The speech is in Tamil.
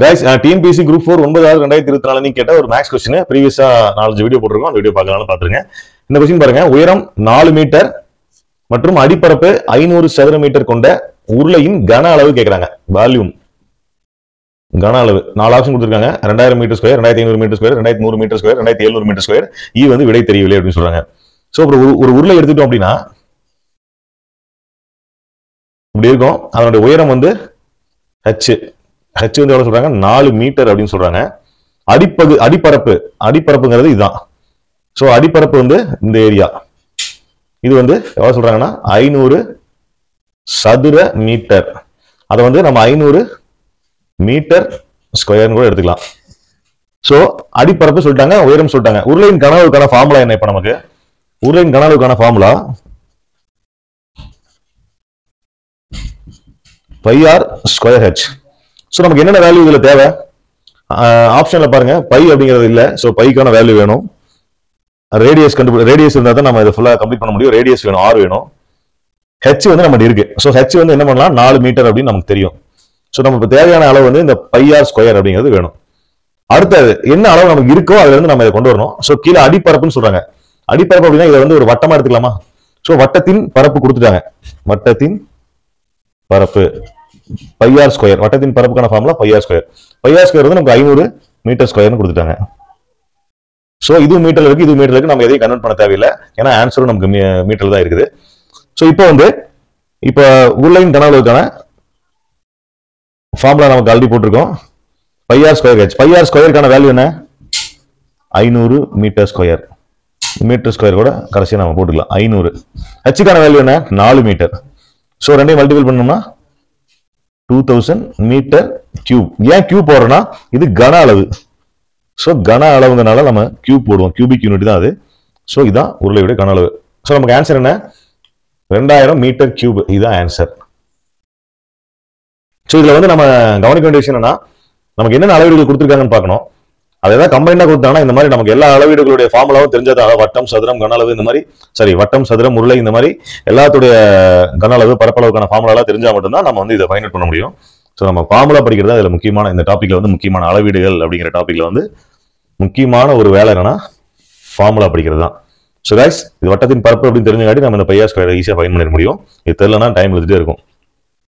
கைஸ் டிஎன்பிஎஸ்சி குரூப் 4 9/6/2024 நீ கேட்ட ஒரு மேக்ஸ் क्वेश्चन ப்ரீவியஸா 4 வீடியோ போட்டுருக்கோம். அந்த வீடியோ பார்க்கலாம்னு பாத்துருங்க. இந்த क्वेश्चन பாருங்க, உயரம் 4 மீட்டர் மற்றும் அடிப்பரப்பு 500 சதுர மீட்டர் கொண்ட உருளையின் கன அளவு கேக்குறாங்க. வால்யூம் கன அளவு 4 ஆப்ஷன் கொடுத்திருக்காங்க. 2000 meter square, 2500 meter square, 2100 meter square, 2700 meter square. ஈ வந்து விடை தெரியவில்லை அப்படின்னு சொல்றாங்க. சோ ஒரு உருளை எடுத்துட்டோம் அப்படின்னா இப்படி இருக்கும். அதனுடைய உயரம் வந்து h வந்து எவ்வளவு சொல்றாங்க? 4 மீட்டர் அப்படின்னு சொல்றாங்க. அடிப்பரப்புங்கிறது இதுதான். சோ அடிப்பரப்பு வந்து இந்த ஏரியா. இது வந்து எவ்வளவு சொல்றாங்கன்னா 500 சதுர மீட்டர். அதை வந்து நம்ம 500 மீட்டர் ஸ்கொயர் கூட எடுத்துக்கலாம். சோ அடிப்பரப்பு சொல்லிட்டாங்க, உயரம் சொல்லிட்டாங்க. உருளையின் கன அளவுக்கான ஃபார்முலா என்ன? இப்ப நமக்கு உருளையின் கன அளவுக்கான formula πr square h. So நமக்கு என்னென்ன வேல்யூ இதுல தேவை? ஆப்ஷன்ல பாருங்க, பை அப்படிங்கிறது இல்ல. சோ பைக்கான வேல்யூ வேணும். ரேடியஸ் ரேடியஸ் இருந்தா தான் நம்ம இதை ஃபுல்லா கம்ப்ளீட் பண்ண முடியும். ரேடியஸ் வேணும், r வேணும். h வந்து நம்ம இருக்கு. சோ h வந்து என்ன பண்ணலாம்? 4 மீட்டர் அப்படின்னு நமக்கு தெரியும். சோ நமக்கு தேவையான அளவு வந்து இந்த πr ஸ்கொயர் அப்படிங்கிறது வேணும். அடுத்தது என்ன அளவு நமக்கு இருக்கோ அதுல இருந்து நம்ம இதை கொண்டு வரணும். சோ கீழே அடிப்பரப்புன்னு சொல்றாங்க. அடிப்பரப்பு அப்படின்னா இதை வந்து ஒரு வட்டமா எடுத்துக்கலாமா? சோ வட்டத்தின் பரப்பு கொடுத்துட்டாங்க. வட்டத்தின் பரப்பு πr ஸ்கொயர். வட்டத்தின் பரப்புக்கான formula πr square. πr square வந்து நமக்கு 500 மீட்டர் ஸ்கொயர்னு கொடுத்துட்டாங்க. சோ இது மீட்டர்ல இருக்கு, இது மீட்டர்ல இருக்கு. நம்ம எதையும் கன்வெர்ட் பண்ண தேவையில்லை. ஏன்னா ஆன்சரும் நமக்கு மீட்டர்ல தான் இருக்குது. சோ இப்போ வந்து உருளையின் கன அளவுக்கான ஃபார்முலா நமக்கு ஆல்ரெடி போட்டிருக்கோம். πr square h. πr ஸ்கொயருக்கான value என்ன? 500 மீட்டர் ஸ்கொயர். மீட்டர் ஸ்கொயர் கூட கடைசியா நம்ம போட்டுக்கலாம் 500. ஹெச்சுக்கான வேல்யூ என்ன? 4 மீட்டர். சோ ரெண்டையும் மல்டிபிள் பண்ணோம்னா 2000 மீட்டர் கியூப். ஏன் கியூப் போடுறோம்னா இது கன அளவு. சோ கன அளவுங்கனால நம்ம கியூப் போடுவோம். கியூபிக் யூனிட் தான் அது. சோ இதான் உருளையுடைய கன அளவு. சோ நமக்கு ஆன்சர் என்ன? 2000 மீட்டர் கியூப். இதுதான் ஆன்சர். சோ இதுல வந்து நம்ம கவனிக்க வேண்டிய விஷயம் என்னன்னா, நமக்கு என்னென்ன அளவீடுகள் கொடுத்துருக்காங்கன்னு பார்க்கணும். அதை ஏதாவது கம்பைண்டா கொடுத்தாங்கன்னா இந்த மாதிரி நமக்கு எல்லா அளவீடுகளுடைய ஃபார்முலாவும் தெரிஞ்சதாக வட்டம், சதுரம், கன அளவு இந்த மாதிரி வட்டம், சதுரம், உருளை இந்த மாதிரி எல்லாத்துடைய கன அளவு, பரப்பளவுக்கான ஃபார்முலா தெரிஞ்சா மட்டும்தான் நம்ம வந்து இதை ஃபைண்ட் அவுட் பண்ண முடியும். ஸோ நம்ம ஃபார்முலா படிக்கிறது அதுல முக்கியமான இந்த டாபிக்ல வந்து முக்கியமான அளவீடுகள் அப்படிங்கிற டாபிக்ல வந்து முக்கியமான ஒரு வேலை என்னன்னா ஃபார்முலா படிக்கிறது தான். ஸோ கைஸ், இது வட்டத்தின் பரப்பு அப்படின்னு தெரிஞ்சங்காட்டி நம்ம இந்த πr ஸ்கொயர் ஈஸியாக ஃபைண்ட் பண்ணிட முடியும். இது தெரியலன்னா டைம் எடுத்துட்டே இருக்கும்.